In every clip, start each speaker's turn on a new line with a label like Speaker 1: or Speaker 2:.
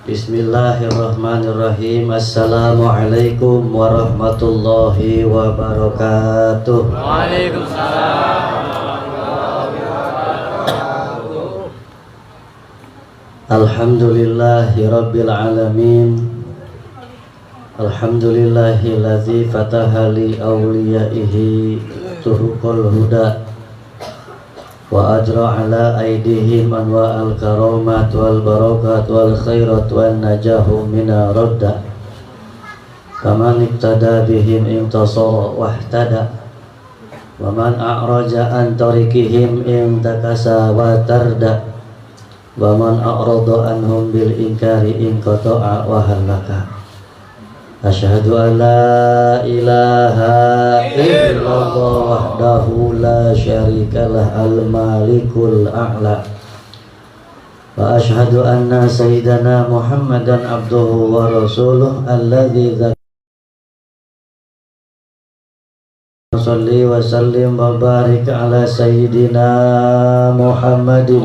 Speaker 1: Bismillahirrahmanirrahim. Assalamualaikum warahmatullahi wabarakatuh.
Speaker 2: Waalaikumsalam.
Speaker 1: Alhamdulillahi rabbil alamin. Alhamdulillahilladzi fataha li awliyaihi turuqal huda wa ajra ala aydihim anwa'al karamat wal barakat wal khairat wan najahu mina radda faman iktada bihim intasara wahtada wa man a'raja an tariqihim intakasa wa tarda wa man a'rada anhum bil inkari inqata'a wa halaka. Asyhadu an la ilaha illallah wahdahu la syarikalah al-malikul a'la wa asyhadu anna sayyidana Muhammadan abduhu wa rasuluh alladzi salli wa sallim wa barik ala sayyidina Muhammadin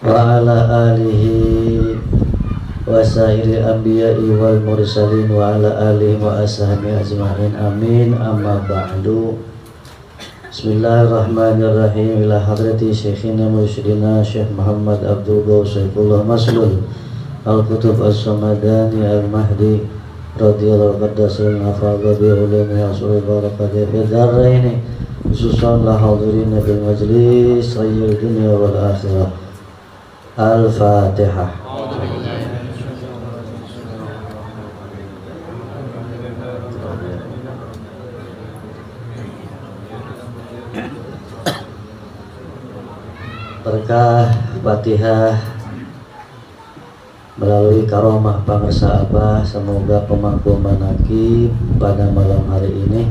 Speaker 1: wa ala alihi wa sairi anbiya'i wal mursalin wa ala alihi wa ashabihi ajma'in amin amma ba'du. Bismillahirrahmanirrahim. Ila hadrati syekhina mursyidina Syekh Muhammad Abdul Ghausifullah Maslul Al-Qutub As-Samadani Al-Mahdi radhiyallahu qaddasul nafadha bi ulumi asri barakati fi dharraini khususan la hadirina bil majlis sayyid dunya wal akhirah. Al-Fatihah. Berkah Fatihah melalui karomah pangersa Abah, semoga pemangku manakib pada malam hari ini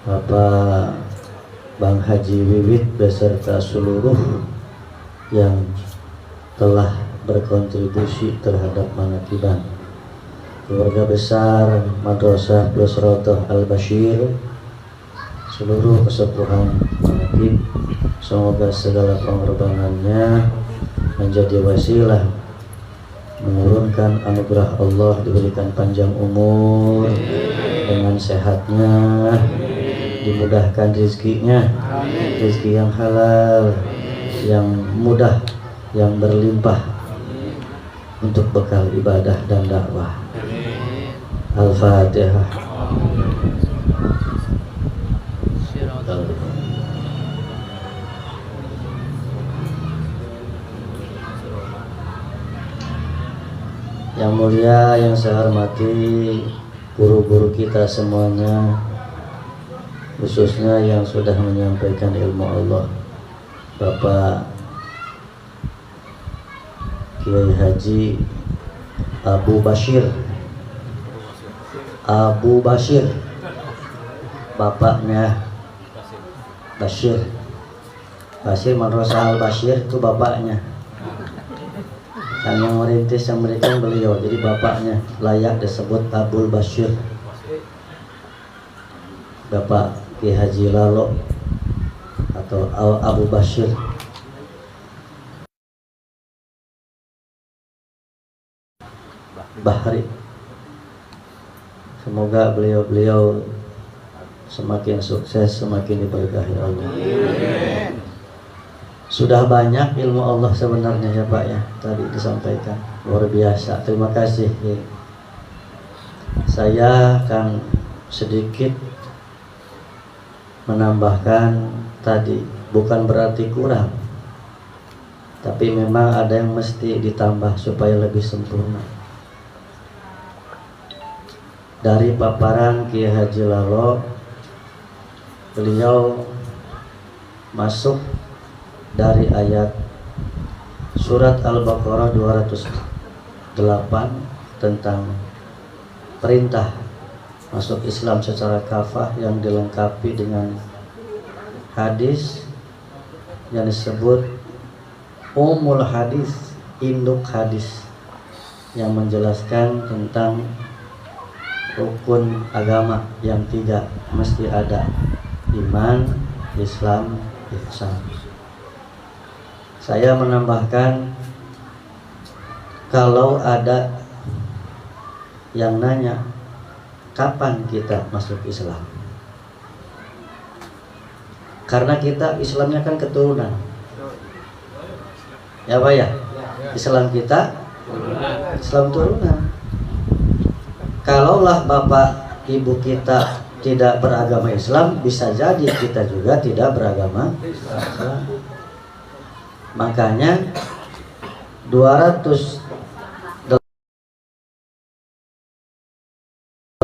Speaker 1: Bapak Bang Haji Wiwit beserta seluruh yang telah berkontribusi terhadap manakiban keluarga besar Madrasah Plus Rotoh Al-Bashir, seluruh kesepuhan manakib, semoga segala pengorbanannya menjadi wasilah menurunkan anugerah Allah, diberikan panjang umur dengan sehatnya, dimudahkan rezekinya, rezeki yang halal, yang mudah, yang berlimpah untuk bekal ibadah dan dakwah. Al-Fatihah. Yang mulia, yang saya hormati guru-guru kita semuanya, khususnya yang sudah menyampaikan ilmu Allah, Bapak Kiai Haji Abu Bashir, bapaknya Bashir Madrasah Al-Bashir itu bapaknya, kan yang merintis, yang memberikan beliau, jadi bapaknya layak disebut Abul Bashir. Bapak Kiai Haji Lalo atau Abu Bashir Bahri, semoga beliau semakin sukses, semakin diberkahi Allah. Sudah banyak ilmu Allah sebenarnya ya Pak ya, tadi disampaikan luar biasa. Terima kasih. Saya akan sedikit menambahkan tadi, bukan berarti kurang, tapi memang ada yang mesti ditambah supaya lebih sempurna. Dari paparan Kiai Haji Lalo, beliau masuk dari ayat surat Al-Baqarah 208 tentang perintah masuk Islam secara kafah yang dilengkapi dengan hadis yang disebut Umul Hadis, induk hadis, yang menjelaskan tentang rukun agama yang tiga mesti ada: iman, Islam, ihsan. Saya menambahkan, kalau ada yang nanya kapan kita masuk Islam, karena kita Islamnya kan keturunan, ya Pak ya, Islam kita Islam turunan. Kalaulah bapak ibu kita tidak beragama Islam, bisa jadi kita juga tidak beragama Islam. Makanya 200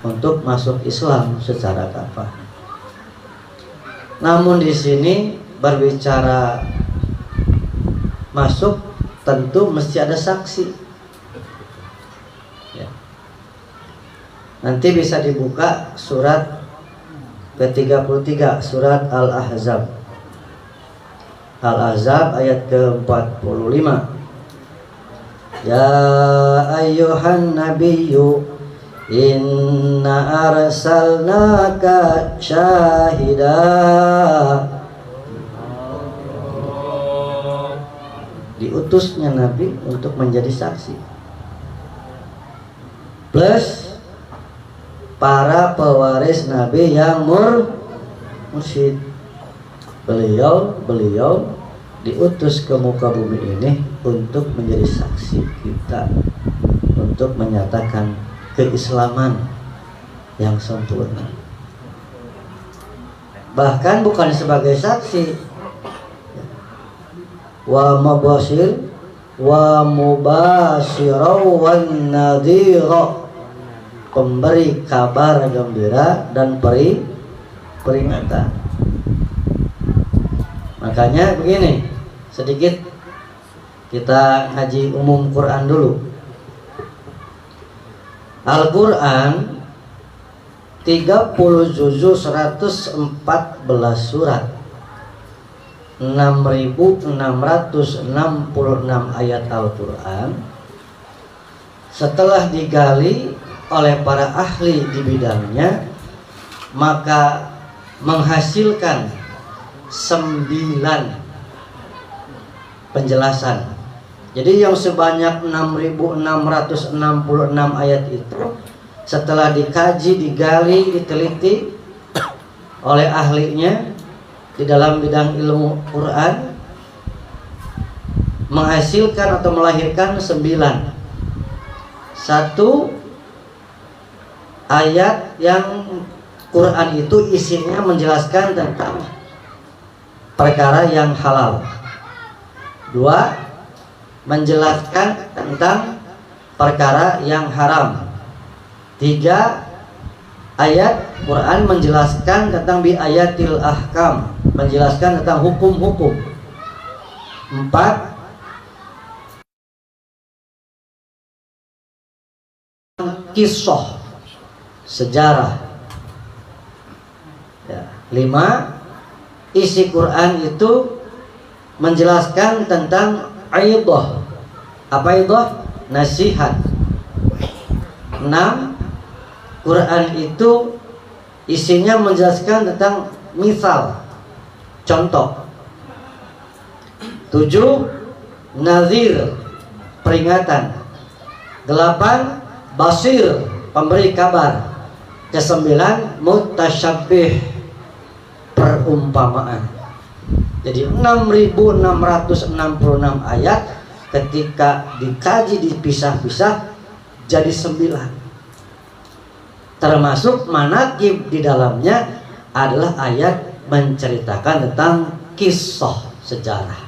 Speaker 1: untuk masuk Islam secara kafah. Namun di sini berbicara masuk tentu mesti ada saksi. Ya. Nanti bisa dibuka surat ke-33, surat Al-Ahzab. Al-Ahzab ayat ke-45. Ya ayyuhan nabiyyu inna arsalnaka syahida. Diutusnya Nabi untuk menjadi saksi, plus para pewaris Nabi yang mursyid. Beliau diutus ke muka bumi ini untuk menjadi saksi kita, untuk menyatakan keislaman yang sempurna. Bahkan bukan sebagai saksi, wa mubashir wa mubashiraw wan nadhira, pemberi kabar gembira dan peringatan. Makanya begini, sedikit kita ngaji umum Quran dulu. Al-Quran 30 juzul 114 surat, 6.666 ayat Al-Quran. Setelah digali oleh para ahli di bidangnya, maka menghasilkan 9 penjelasan. Jadi yang sebanyak 6.666 ayat itu setelah dikaji, digali, diteliti oleh ahlinya di dalam bidang ilmu Quran, menghasilkan atau melahirkan 9. Satu ayat yang Quran itu isinya menjelaskan tentang perkara yang halal. 2, menjelaskan tentang perkara yang haram. 3, ayat Quran menjelaskan tentang bi ayatil ahkam, menjelaskan tentang hukum-hukum. 4, kisah, sejarah. 5, isi Quran itu menjelaskan tentang aidah. Apa aidah? Nasihat. 6, Quran itu isinya menjelaskan tentang misal, contoh. 7, nazir, peringatan. 8, basir, pemberi kabar. 9, mutasyabbih, perumpamaan. Jadi 6.666 ayat ketika dikaji dipisah-pisah jadi 9. Termasuk manaqib di dalamnya adalah ayat menceritakan tentang kisah sejarah.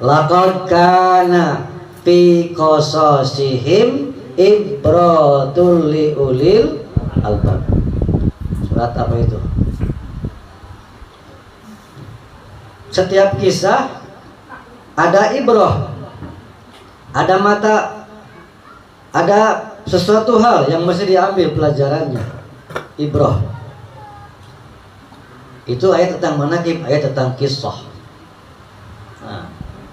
Speaker 1: Laqad kana fi qasasihim ibratul liulil albab. Surat apa itu? Setiap kisah ada ibrah, ada mata, ada sesuatu hal yang mesti diambil pelajarannya. Ibrah itu ayat tentang manaqib, ayat tentang kisah. Nah,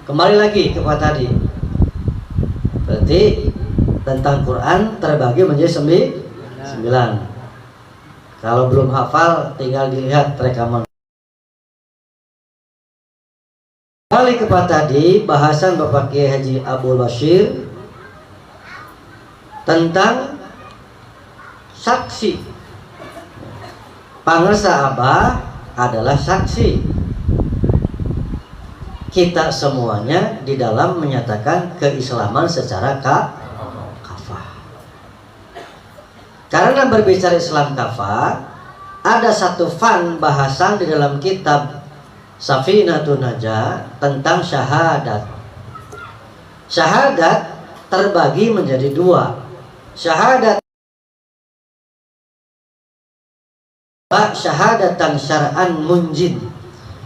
Speaker 1: kembali lagi kepada tadi, berarti tentang Quran terbagi menjadi 9. Kalau belum hafal tinggal dilihat rekaman Kali kepada tadi bahasan Bapak Kiai Haji Abdul Bashir tentang saksi. Pangersa Abah adalah saksi. Kita semuanya di dalam menyatakan keislaman secara kafah. Karena berbicara Islam kafah, ada satu fan bahasan di dalam kitab Safinatun Najah tentang syahadat. Syahadat terbagi menjadi dua. Syahadat syahadatan syar'an munjin,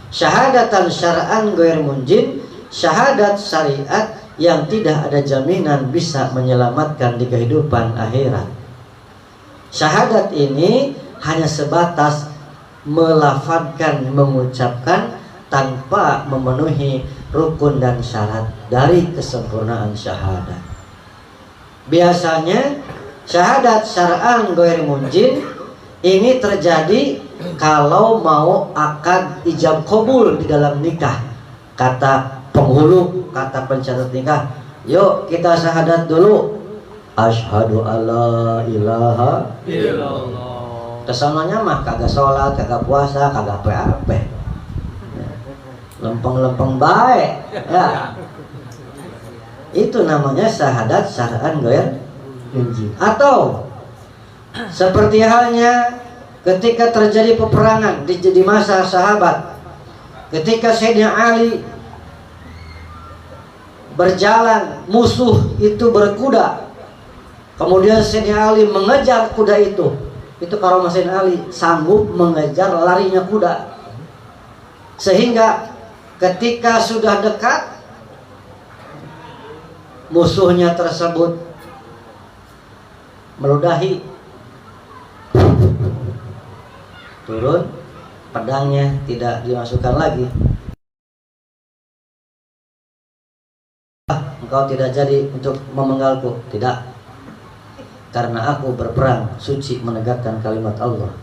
Speaker 1: syahadatan syar'an ghair munjin, syahadat syariat yang tidak ada jaminan bisa menyelamatkan di kehidupan akhirat. Syahadat ini hanya sebatas melafadzkan, mengucapkan tanpa memenuhi rukun dan syarat dari kesempurnaan syahadat. Biasanya syahadat syar'an ghair munjin ini terjadi kalau mau akad ijab qabul di dalam nikah. Kata penghulu, kata pencatat nikah, yuk kita syahadat dulu. Asyhadu alla ilaha illallah. Kesananya mah kagak sholat, kagak puasa, kagak apa-apa. Lempeng-lempeng baik ya. Itu namanya syahadat syar'an ghair munjin. Atau seperti halnya ketika terjadi peperangan di masa sahabat, ketika Sayyidina Ali berjalan, musuh itu berkuda, kemudian Sayyidina Ali mengejar kuda itu karomah Sayyidina Ali sanggup mengejar larinya kuda, sehingga ketika sudah dekat musuhnya tersebut meludahi, turun pedangnya, tidak dimasukkan lagi. Engkau tidak jadi untuk memenggalku, tidak, karena aku berperang suci menegakkan kalimat Allah.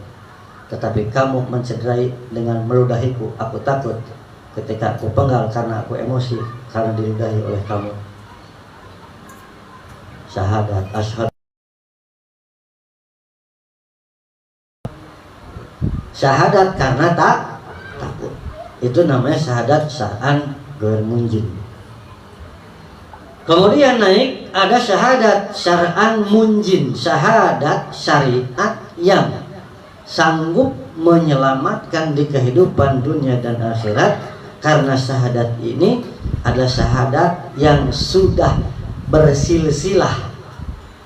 Speaker 1: Tetapi kamu mencederai dengan meludahiku, aku takut ketika aku penggal karena aku emosi karena diludahi oleh kamu. Syahadat asyhadu, syahadat karena takut, itu namanya syahadat syar'an ghair munjin. Kemudian naik ada syahadat syar'an munjin, syahadat syariat yang sanggup menyelamatkan di kehidupan dunia dan akhirat. Karena syahadat ini adalah syahadat yang sudah bersilsilah,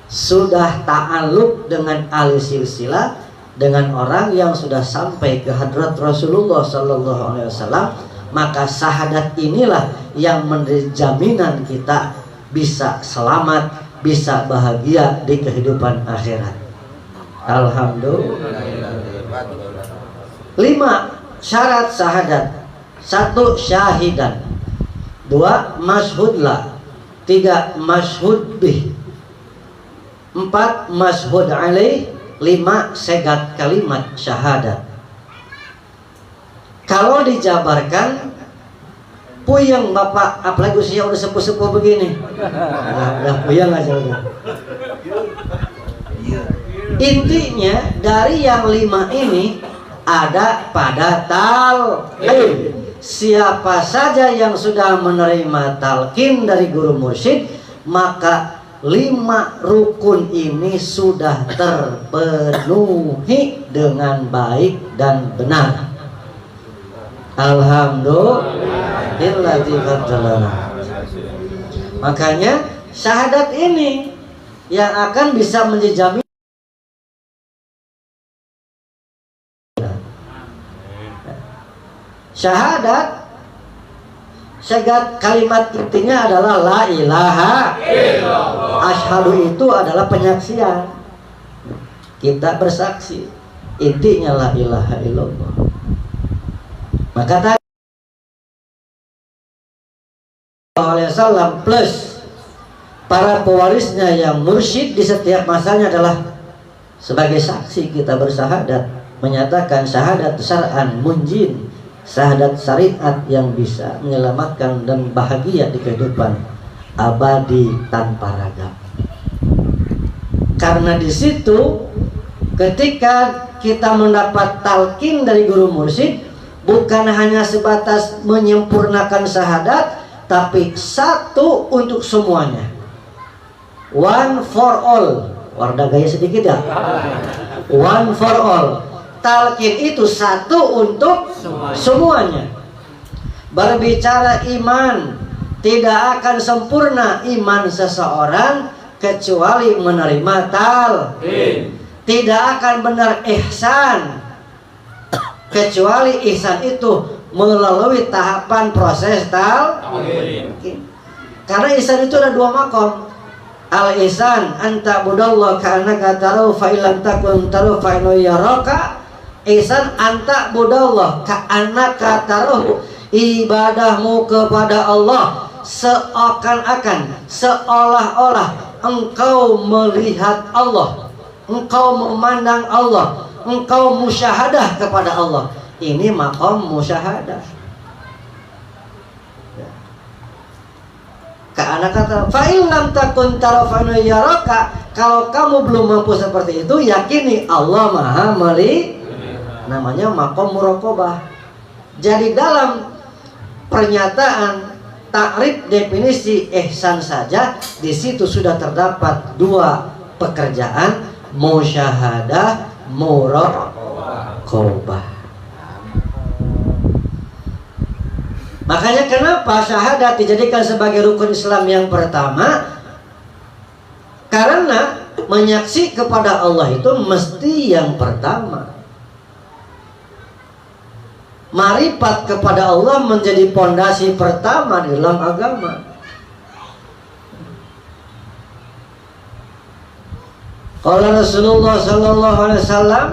Speaker 1: sudah ta'alluq dengan ahli silsilah, dengan orang yang sudah sampai ke hadrat Rasulullah Sallallahu Alaihi Wasallam. Maka syahadat inilah yang menjadi jaminan kita bisa selamat, bisa bahagia di kehidupan akhirat. Alhamdulillah. 5 syarat syahadat. 1 syahidan, 2 masyhudlah, 3 masyhud bih, 4 masyhud alaih, 5 segat kalimat syahadat. Kalau dijabarkan puyeng Bapak, apalagi usia udah sepuh-sepuh begini. Udah puyeng aja udah. Intinya dari yang 5 ini ada pada talqin. Siapa saja yang sudah menerima talqin dari guru mursyid, maka 5 rukun ini sudah terpenuhi dengan baik dan benar. Alhamdulillah. Makanya syahadat ini yang akan bisa menjamin syahadat. Syahadat kalimat intinya adalah la ilaha illallah. Asyhadu itu adalah penyaksian. Kita bersaksi. Intinya la ilaha illallah. Maka tadi SAW plus para pewarisnya yang mursyid di setiap masanya adalah sebagai saksi kita bersyahadat, menyatakan syahadat syar'an munjin, syahadat syariat yang bisa menyelamatkan dan bahagia di kehidupan abadi tanpa ragam. Karena di situ ketika kita mendapat talqin dari guru mursyid, bukan hanya sebatas menyempurnakan syahadat, tapi satu untuk semuanya, one for all. Warna gaya sedikit ya, one for all. Talqin itu satu untuk semuanya. Berbicara iman, tidak akan sempurna iman seseorang kecuali menerima talqin. Tidak akan benar ihsan kecuali ihsan itu melalui tahapan proses talqin. Karena ihsan itu ada dua makom. Al-ihsan anta budallah ka'annaka tarahu fa illam takun tarahu fa innahu yaraka. Ihsan anta budallah ka'annaka tarahu, ibadahmu kepada Allah seakan-akan, seolah-olah engkau melihat Allah, engkau memandang Allah, engkau musyahadah kepada Allah. Ini maqam musyahadah. Karena kata fa'il lam takun tarafanu yaraka, kalau kamu belum mampu seperti itu, yakini Allah Maha melihat. Namanya maqam muraqabah. Jadi dalam pernyataan takrif definisi ihsan saja, di situ sudah terdapat dua pekerjaan, musyahadah, muraqabah. Makanya kenapa syahadat dijadikan sebagai rukun Islam yang pertama? Karena menyaksi kepada Allah itu mesti yang pertama. Marifat kepada Allah menjadi pondasi pertama di dalam agama. Qala Rasulullah sallallahu alaihi wasallam,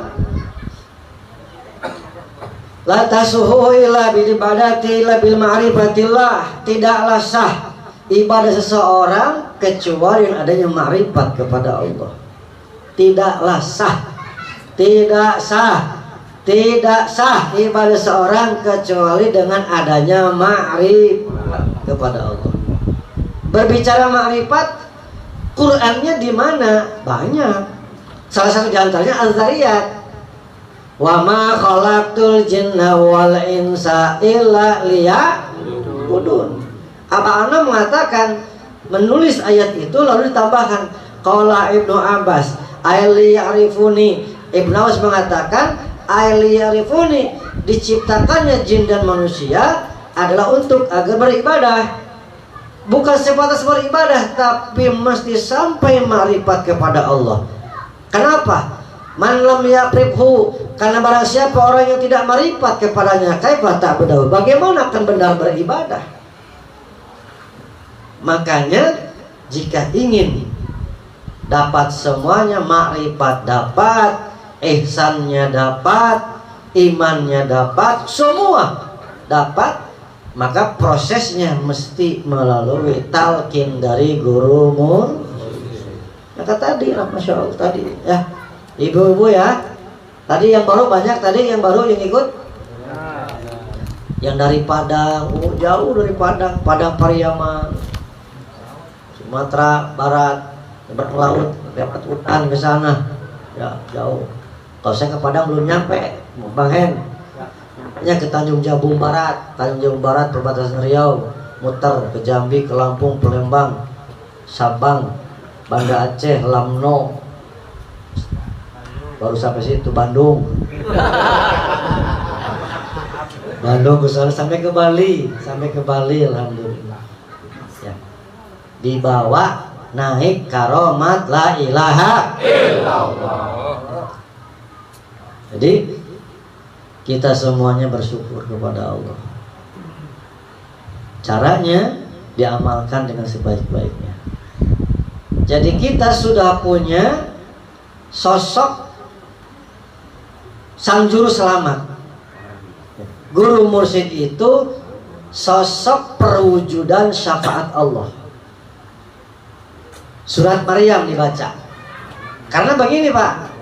Speaker 1: la tasuhu illa bil ibadati illa bil ma'rifatillah. Tidaklah sah ibadah seseorang kecuali adanya ma'rifat kepada Allah. Tidaklah sah, tidak sah ibadah seorang kecuali dengan adanya ma'rifat kepada Allah. Berbicara ma'rifat, Qur'annya di mana? Banyak. Salah satu di antaranya Az-Zariyat. Wa ma khalaqtul jinna wal insa illa liya'budun. Aba Ana mengatakan, menulis ayat itu lalu ditambahkan qala Ibnu Abbas ayli ya'rifuni. Ibnu Abbas mengatakan ayli ya'rifuni, diciptakannya jin dan manusia adalah untuk agar beribadah. Bukan sebatas beribadah, tapi mesti sampai ma'rifat kepada Allah. Kenapa? Man lam ya'rifhu, karena barang siapa orang yang tidak ma'rifat kepadanya, kaifa ta'budu, bagaimana akan benar beribadah? Makanya jika ingin dapat semuanya, ma'rifat dapat, ihsannya dapat, imannya dapat, semua dapat, maka prosesnya mesti melalui talqin dari guru mursyid. Maka tadi, masya Allah tadi ya, ibu-ibu ya, tadi yang baru banyak, tadi yang baru yang ikut, yang dari Padang, jauh dari Padang, Padang Pariaman, Sumatera Barat, berlaut, dapat hutan ke sana, ya jauh. Kalau saya ke Padang belum nyampe, Bang Hen. Ya ke Tanjung Jabung Barat, Tanjung Barat perbatasan Riau, muter ke Jambi, ke Lampung, Palembang, Sabang, Banda Aceh, Lamno, baru sampai situ Bandung. Bandung ke sana sampai ke Bali, alhamdulillah. Ya. Dibawa naik karomat la ilaha illallah. Jadi kita semuanya bersyukur kepada Allah. Caranya diamalkan dengan sebaik-baiknya. Jadi kita sudah punya sosok sang juru selamat. Guru mursyid itu sosok perwujudan syafaat Allah. Surat Maryam dibaca. Karena begini Pak,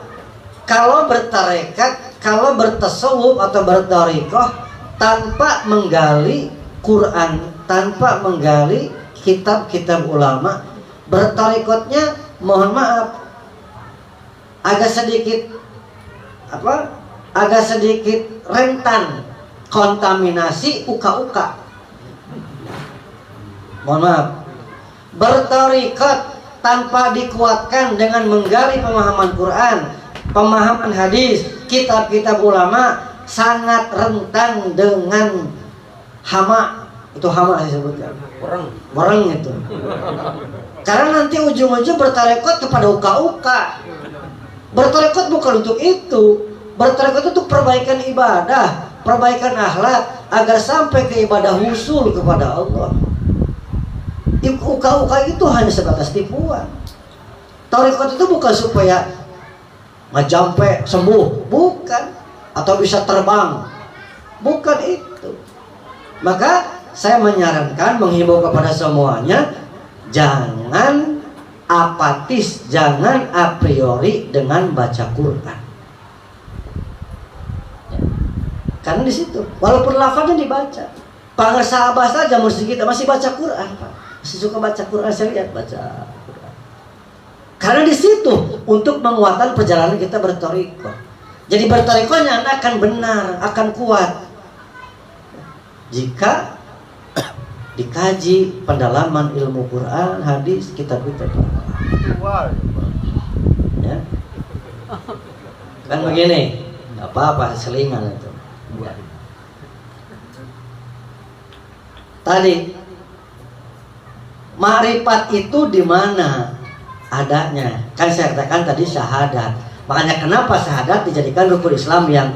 Speaker 1: kalau bertarekat, kalau bertasawuf atau bertariqah,
Speaker 2: tanpa menggali Quran, tanpa menggali kitab-kitab ulama, bertarikatnya mohon maaf agak sedikit rentan kontaminasi uka-uka. Mohon maaf, bertarikat tanpa dikuatkan dengan menggali pemahaman Quran, pemahaman hadis, kitab-kitab ulama, sangat rentan dengan hama. Itu hama saya sebutkan, wareng itu. Karena nanti ujung-ujung bertarekat kepada uka-uka. Bertarekat bukan untuk itu. Bertarekat untuk perbaikan ibadah, perbaikan akhlak, agar sampai ke ibadah husul kepada Allah. Uka-uka itu hanya sebatas tipuan. Tarekat itu bukan supaya ngajampe sembuh, bukan, atau bisa terbang, bukan itu. Maka saya menyarankan, menghimbau kepada semuanya, jangan apatis, jangan a priori dengan baca Quran. Karena di situ, walaupun lafaznya dibaca, pangersa abah saja mursyid kita masih baca Quran, Pak. Masih suka baca Quran, saya lihat baca Quran. Karena di situ untuk menguatkan perjalanan kita berthariqah. Jadi berthariqahnya Anda akan benar, akan kuat jika dikaji pendalaman ilmu Quran, hadis, kitab-kitab. Ya. Kan begini, nggak apa-apa, selingan itu. Ya. Tadi ma'rifat itu di mana adanya? Kan saya katakan tadi syahadat. Makanya kenapa syahadat dijadikan rukun Islam yang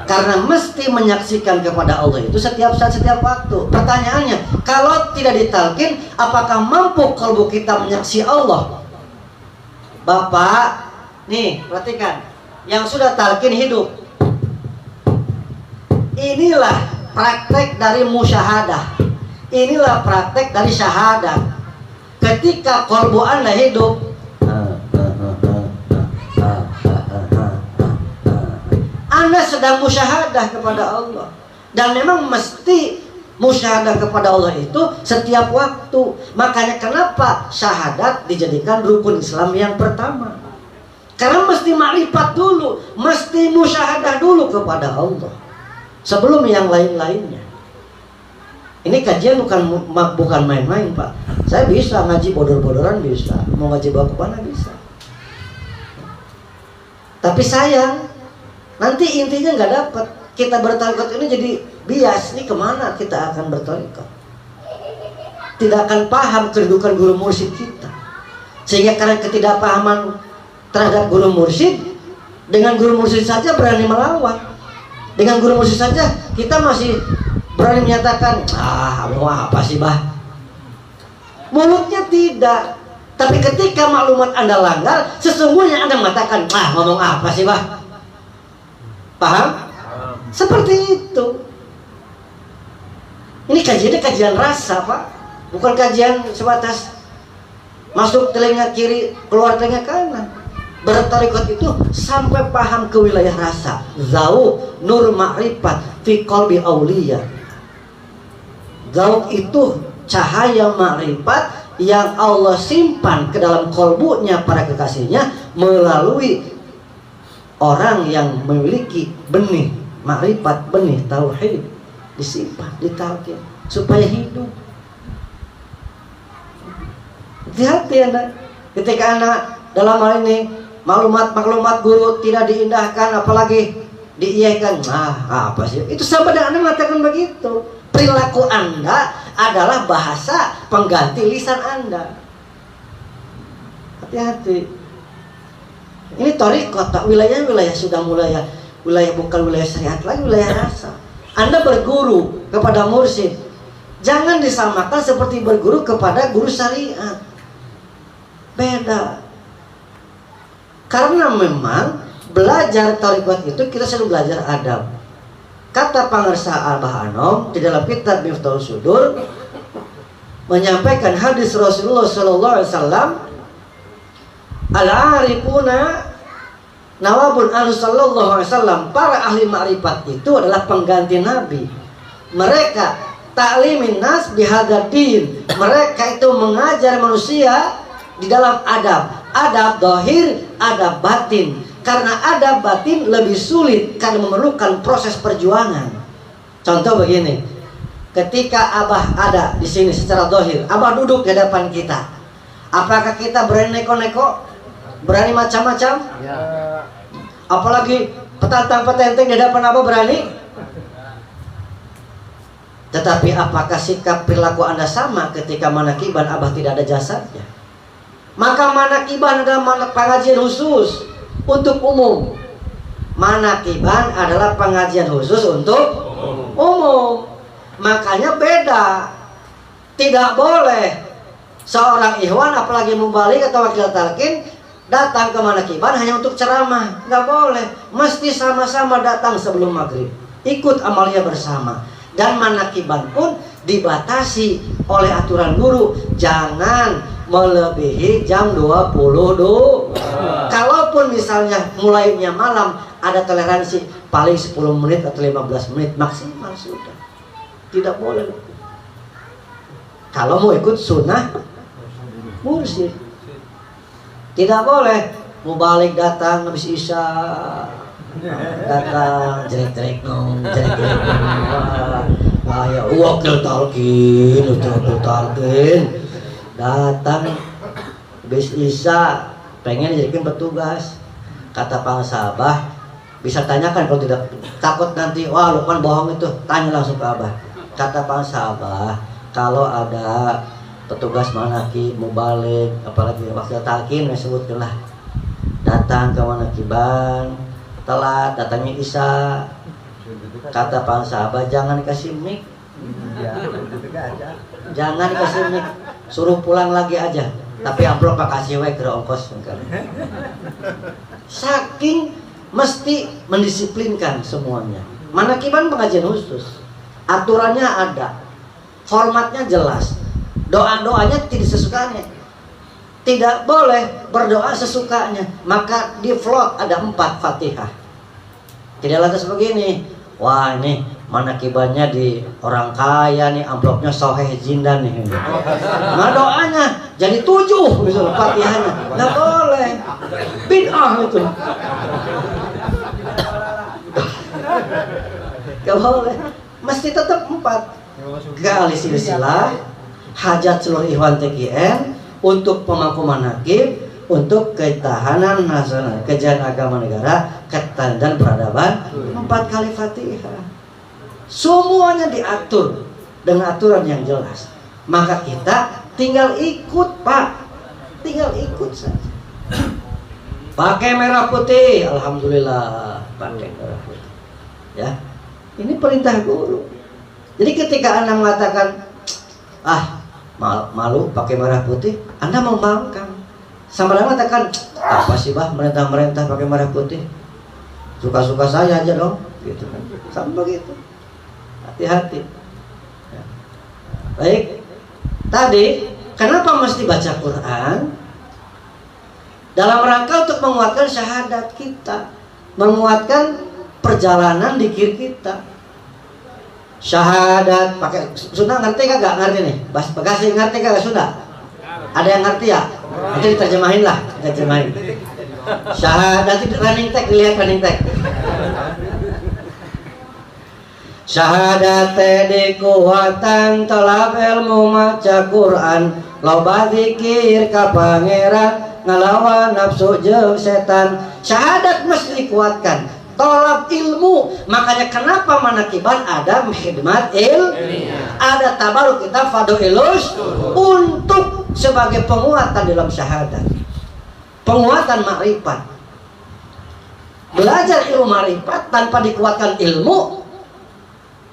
Speaker 2: karena mesti menyaksikan kepada Allah itu setiap saat, setiap waktu. Pertanyaannya, kalau tidak ditalkin, apakah mampu kalbu kita menyaksi Allah? Bapak, nih perhatikan, yang sudah talkin hidup. Inilah praktek dari musyahadah. Inilah praktek dari syahadat. Ketika kalbu Anda hidup, Anda sedang musyahadah kepada Allah. Dan memang mesti musyahadah kepada Allah itu setiap waktu. Makanya kenapa syahadat dijadikan rukun Islam yang pertama. Karena mesti ma'rifat dulu, mesti musyahadah dulu kepada Allah sebelum yang lain-lainnya. Ini kajian bukan main-main, Pak. Saya bisa ngaji bodor-bodoran, bisa. Mau ngaji bawa kemana bisa. Tapi sayang, nanti intinya nggak dapat. Kita bertarekat ini jadi bias. Ini kemana kita akan bertarekat? Tidak akan paham kedudukan guru mursyid kita. Sehingga karena ketidakpahaman terhadap guru mursyid, dengan guru mursyid saja berani melawan. Dengan guru mursyid saja kita masih berani menyatakan, mau apa sih, bah? Mulutnya tidak. Tapi ketika maklumat Anda langgar, sesungguhnya Anda mengatakan, ngomong apa sih, bah? Paham? Seperti itu. Ini kajiannya kajian rasa, Pak. Bukan kajian sebatas masuk telinga kiri, keluar telinga kanan. Bertarekat itu sampai paham ke wilayah rasa. Zauq nur ma'rifat fi qalbi auliya. Zauq itu cahaya ma'rifat yang Allah simpan ke dalam kolbunya para kekasihnya melalui orang yang memiliki benih ma'rifat, benih tauhid, disimpan, ditalkin supaya hidup. Hati-hati Anda ketika Anda dalam hal ini maklumat guru tidak diindahkan, apalagi diiyakan, apa sih? Itu sama dengan Anda mengatakan begitu. Perilaku Anda adalah bahasa pengganti lisan Anda. Hati-hati. Ini thariqah, tak wilayah sudah mulai wilayah bukan wilayah syariat lagi, wilayah rasa. Anda berguru kepada mursyid, jangan disamakan seperti berguru kepada guru syariat. Beda. Karena memang belajar thariqah itu kita selalu belajar adab. Kata Pangersa Abah Anom di dalam kitab Miftahul Sudur menyampaikan hadis Rasulullah sallallahu alaihi wasallam, al-arifuna Nawabun anu sallallahu alaihi wasallam, para ahli ma'rifat itu adalah pengganti Nabi. Mereka ta'limin nas bihadadin. Mereka itu mengajar manusia di dalam adab. Adab dohir, adab batin. Karena adab batin lebih sulit karena memerlukan proses perjuangan. Contoh begini, ketika Abah ada di sini secara dohir, Abah duduk di hadapan kita. Apakah kita berani neko-neko? Berani macam-macam? Ya. Apalagi petantang-petenteng di hadapan Abah berani? Tetapi apakah sikap perilaku Anda sama ketika manakiban Abah tidak ada jasadnya? Maka manakiban adalah pengajian khusus untuk umum. Manakiban adalah pengajian khusus untuk umum. Makanya beda. Tidak boleh seorang ikhwan apalagi mubalik atau wakil talqin datang ke manakiban hanya untuk ceramah. Nggak boleh. Mesti sama-sama datang sebelum maghrib. Ikut amalia bersama. Dan manakiban pun dibatasi oleh aturan guru. Jangan melebihi jam 22. Kalaupun misalnya mulainya malam, ada toleransi paling 10 menit atau 15 menit maksimal sudah. Tidak boleh. Kalau mau ikut sunnah mursyid, tidak boleh mubalik datang habis isya, datang jelek-jelek nong, jelek-jelek ya wakil talqin, datang habis isya pengen jadikan petugas. Kata Pak Sabah, bisa tanyakan kalau tidak takut nanti wah Lukman bohong itu, tanya langsung ke Abah. Kata Pak Sabah, kalau ada petugas manakib, mubalik, apalagi wakil talqin, sebutkanlah datang ke manakiban telat, datangnya isya. Kata Pak Sabah, jangan kasih mic, jangan kasih mic, suruh pulang lagi aja. Tapi amplop pak kasih wae kira ongkos. Saking mesti mendisiplinkan semuanya. Manakiban pengajian khusus, aturannya ada, formatnya jelas. Doa-doanya tidak sesukanya. Tidak boleh berdoa sesukanya. Maka di vlog ada 4 Fatihah. Tidak lantas begini, wah ini manakibannya di orang kaya nih, amplopnya Soheh Zindan nih. Nah doanya jadi 7 misalnya Fatihahnya. Nggak boleh. Bid'ah itu. Nggak boleh. Mesti tetap 4. Kali silsilah, hajat seluruh ikhwan TKN, untuk pemangku manakib, untuk ketahanan nasional, kejayaan agama negara, ketahanan peradaban, 4 kali Fatihah. Semuanya diatur dengan aturan yang jelas. Maka kita tinggal ikut, Pak. Tinggal ikut saja. Pakai merah putih, alhamdulillah, pakai merah putih. Ya. Ini perintah guru. Jadi ketika Anda mengatakan, malu pakai merah putih, Anda membangkang. Sama dengan mengatakan, apa sih bah merintah-merintah pakai merah putih? Suka-suka saya aja dong, gitu kan. Sama begitu. Hati-hati. Ya. Baik. Tadi, kenapa mesti baca Quran? Dalam rangka untuk menguatkan syahadat kita, menguatkan perjalanan dikir kita. Syahadat pakai Sunda ngerti kagak? Ngerti nih. Bekasi ngerti kagak Sunda? Ada yang ngerti ya? Nanti diterjemahin lah, diterjemahin. Syahadat itu running tag, dilihat running tag. Syahadat di kuatan tolak ilmu maca Quran, loba zikir ka pangeran, ngelawan nafsu jeung setan. Syahadat mesti dikuatkan. Tolak ilmu, makanya kenapa manakiban ada khidmat ada tabaruk kita faduilus untuk sebagai penguatan dalam syahadat, penguatan makrifat. Belajar ilmu makrifat tanpa dikuatkan ilmu,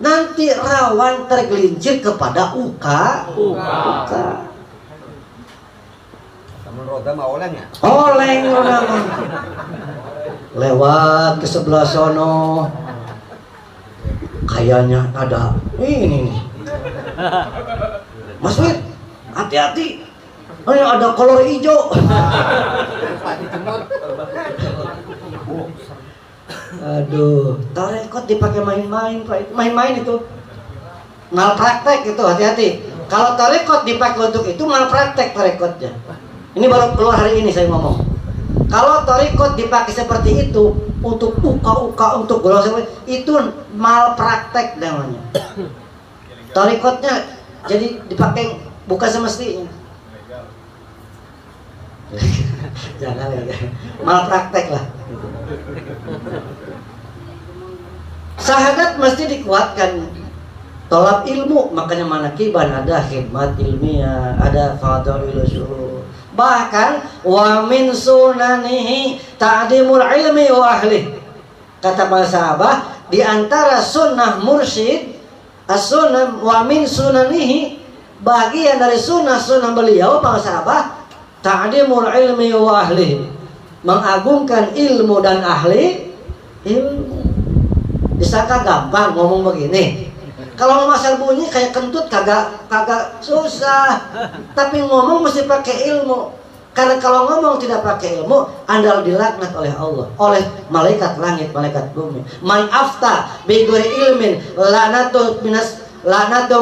Speaker 2: nanti rawan tergelincir kepada uka.
Speaker 3: Temen roda mah oleng ya?
Speaker 2: Oleng roda mah. Lewat ke sebelah sono, kayaknya ada ini nih. Mas Wid, hati-hati, ada kolor hijau. Aduh, tarekot dipakai main-main, Pak. Main-main itu malpraktek itu, hati-hati. Kalau tarekot dipakai untuk itu malpraktek tarekotnya. Ini baru keluar hari ini saya ngomong. Kalau tarekot dipakai seperti itu untuk uka-uka, untuk golongan itu malpraktek namanya. Tarekotnya jadi dipakai bukan semestinya. Jangan ya, malpraktek lah. Syahadat mesti dikuatkan. Tolab ilmu, makanya manakiban ada khidmat ilmiah, ada fadhilul syuhur. Bahkan wa min sunanihi ta'dimul ilmi wa ahli. Kata para sahabat, di antara sunnah mursyid, as-sunnah wa min sunanihi, bagian dari sunnah-sunnah beliau para sahabat, ta'dimul ilmi wa ahli, mengagungkan ilmu dan ahli ilmu. Disangka gampang ngomong begini. Kalau masal bunyi kayak kentut kagak susah. Tapi ngomong mesti pakai ilmu. Karena kalau ngomong tidak pakai ilmu, Anda dilaknat oleh Allah, oleh malaikat langit, malaikat bumi. Man afta bi ghairi ilmin lanatu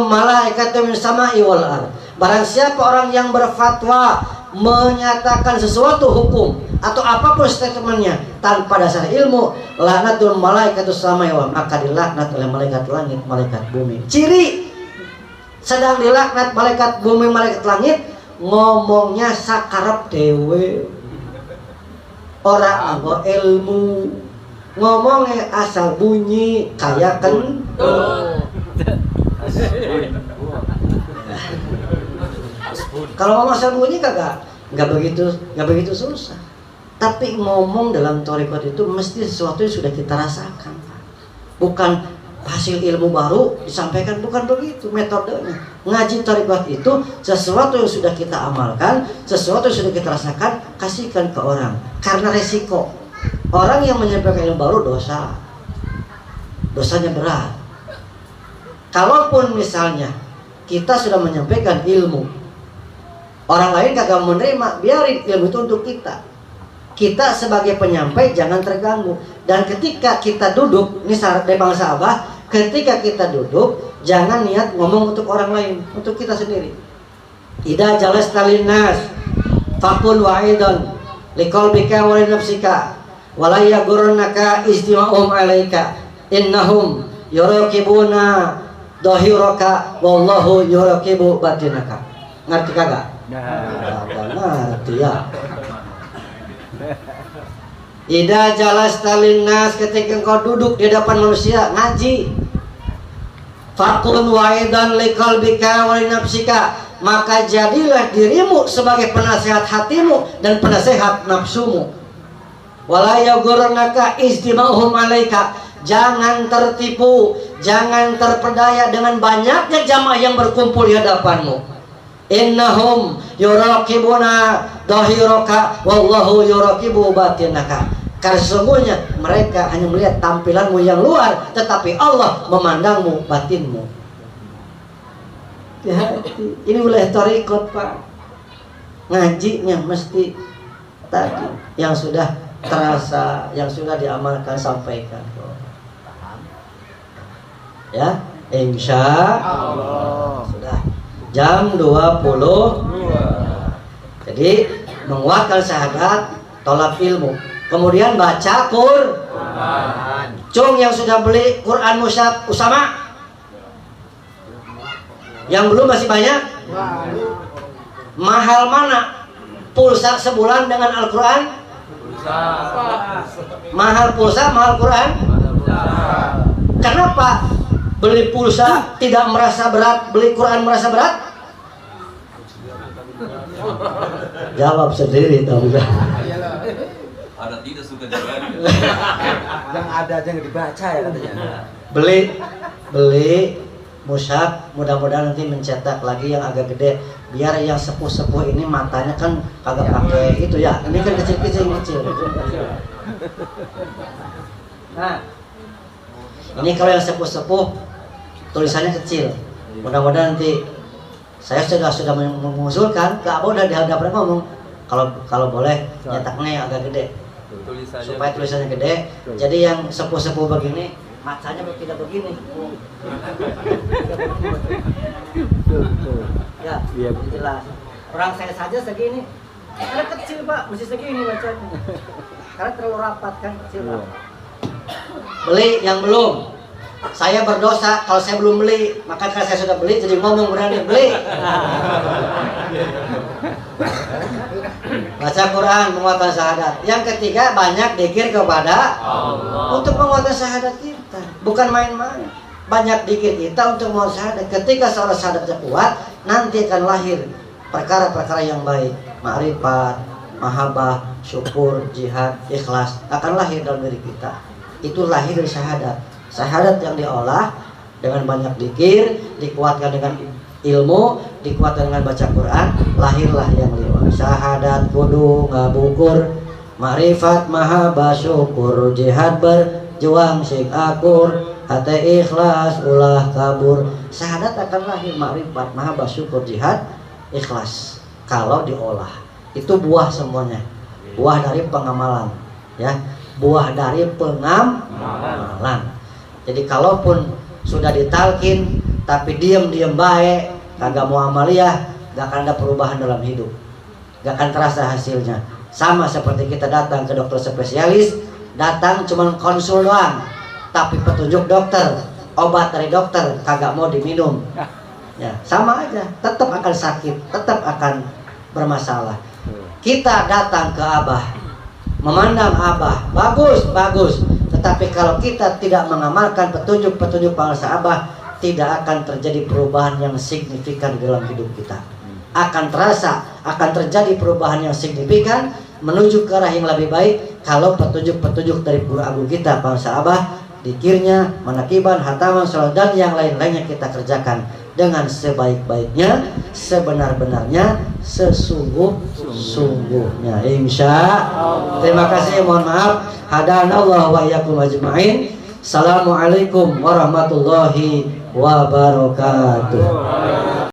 Speaker 2: malaikatu min sama'i wal ard. Barang siapa orang yang berfatwa menyatakan sesuatu hukum atau apapun statementnya tanpa dasar ilmu, laknatul malaikatus samai wal, maka dilaknat oleh malaikat langit, malaikat bumi. Ciri sedang dilaknat malaikat bumi, malaikat langit, ngomongnya sakarep dewe, orang anggo ilmu, ngomongnya asal bunyi kayak Kalau ngomong asal bunyi nggak begitu susah. Tapi ngomong dalam thariqat itu mesti sesuatu yang sudah kita rasakan, bukan hasil ilmu baru disampaikan, bukan begitu metodenya. Ngaji thariqat itu sesuatu yang sudah kita amalkan, sesuatu yang sudah kita rasakan, kasihkan ke orang. Karena resiko orang yang menyampaikan ilmu baru dosanya berat. Kalaupun misalnya kita sudah menyampaikan ilmu, orang lain kagak menerima, biarin ilmu itu untuk kita. Kita sebagai penyampai jangan terganggu. Dan ketika kita duduk, ini syarat dari bangsa Abah, ketika kita duduk jangan niat ngomong untuk orang lain, untuk kita sendiri. Idza jalasta linnas faqul wa'idun liqalbika wa li nafsika wa la yaghurrannaka istima'uhum 'alaika innahum yuraqibuna dhahiraka wallahu yuraqibu batinaka. Ngerti kagak? Ngerti ya. Ida jalas talinnas, ketika engkau duduk di depan manusia ngaji, fakun waidan liqalbika wa linafsika, maka jadilah dirimu sebagai penasehat hatimu dan penasehat nafsumu. Wala yaghurrannaka istima'uhum 'alaika, jangan tertipu, jangan terpedaya dengan banyaknya jamaah yang berkumpul di hadapanmu. Innahum yuraqibuna dhahiraka wallahu yuraqibu batinaka. Karena sesungguhnya mereka hanya melihat tampilanmu yang luar, tetapi Allah memandangmu batinmu. Ya, ini wilayah thariqat, Pak. Ngajinya mesti tadi yang sudah terasa, yang sudah diamalkan sampaikan. Ya, insya Allah sudah jam 20. Jadi menguatkan syahadat, tolak ilmu, kemudian baca Quran. Cung yang sudah beli Quran mushaf Usama, yang belum masih banyak. Mahal mana pulsa sebulan dengan Al-Quran? Mahal pulsa, mahal Quran. Kenapa beli pulsa tidak merasa berat, beli Quran merasa berat? Jawab sendiri tahu gak?
Speaker 4: Ada tidak suka jalan.
Speaker 3: Yang ada aja nggak dibaca ya katanya.
Speaker 2: Beli mushaf, mudah-mudahan nanti mencetak lagi yang agak gede, biar yang sepuh-sepuh ini matanya kan kagak pakai itu ya. Ini kan kecil. Nah, ini kalau yang sepuh-sepuh tulisannya kecil. Mudah-mudahan nanti saya sudah mengusulkan ke Abu udah di hadapan ngomong, kalau boleh nyetaknya yang agak gede.
Speaker 3: Tulisannya
Speaker 2: supaya tulisannya gede. Jadi yang sepuh-sepuh begini macanya tidak begini. Ya,
Speaker 5: Iya.
Speaker 2: jelas. Orang saya saja segini. Karena kecil Pak, mesti segini bacanya. Karena terlalu rapat kan, kecil Pak. Beli yang belum. Saya berdosa kalau saya belum beli, maka kalau saya sudah beli jadi ngomong berani beli. Baca Quran menguatkan syahadat. Yang ketiga banyak dzikir kepada Allah untuk menguatkan syahadat kita. Bukan main-main. Banyak dzikir kita untuk menguatkan syahadat. Ketika seorang syahadatnya kuat, nanti akan lahir perkara-perkara yang baik. Ma'rifat, mahabbah, syukur, jihad, ikhlas akan lahir dalam diri kita. Itu lahir dari syahadat. Syahadat yang diolah dengan banyak dzikir, dikuatkan dengan ilmu, dikuatkan dengan baca Quran, lahirlah yang lima. Syahadat kudu ngabukur, ma'rifat mahabbah syukur, jihad berjuang sing akur, hati ikhlas ulah kabur. Syahadat akan lahir ma'rifat mahabbah syukur, jihad, ikhlas. Kalau diolah, itu buah semuanya. Buah dari pengamalan, ya. Buah dari pengamalan. Jadi kalaupun sudah ditalkin tapi diam-diam baik, kagak mau amaliyah, gak akan ada perubahan dalam hidup, gak akan terasa hasilnya. Sama seperti kita datang ke dokter spesialis, datang cuma konsul doang, tapi petunjuk dokter, obat dari dokter kagak mau diminum, ya sama aja, tetap akan sakit, tetap akan bermasalah. Kita datang ke Abah, memandang Abah bagus, tetapi kalau kita tidak mengamalkan petunjuk-petunjuk bangsa Abah, tidak akan terjadi perubahan yang signifikan dalam hidup kita. Akan terasa, akan terjadi perubahan yang signifikan menuju ke arah yang lebih baik kalau petunjuk-petunjuk dari guru agung kita bangsa Abah, dzikirnya, manakiban, hataman, salat dan yang lain-lainnya kita kerjakan dengan sebaik-baiknya, sebenar-benarnya, sesungguh-sungguhnya. Insya Allah. Terima kasih, mohon maaf. Hadanallahu wa iyyakum ajma'in. Assalamualaikum warahmatullahi wabarakatuh.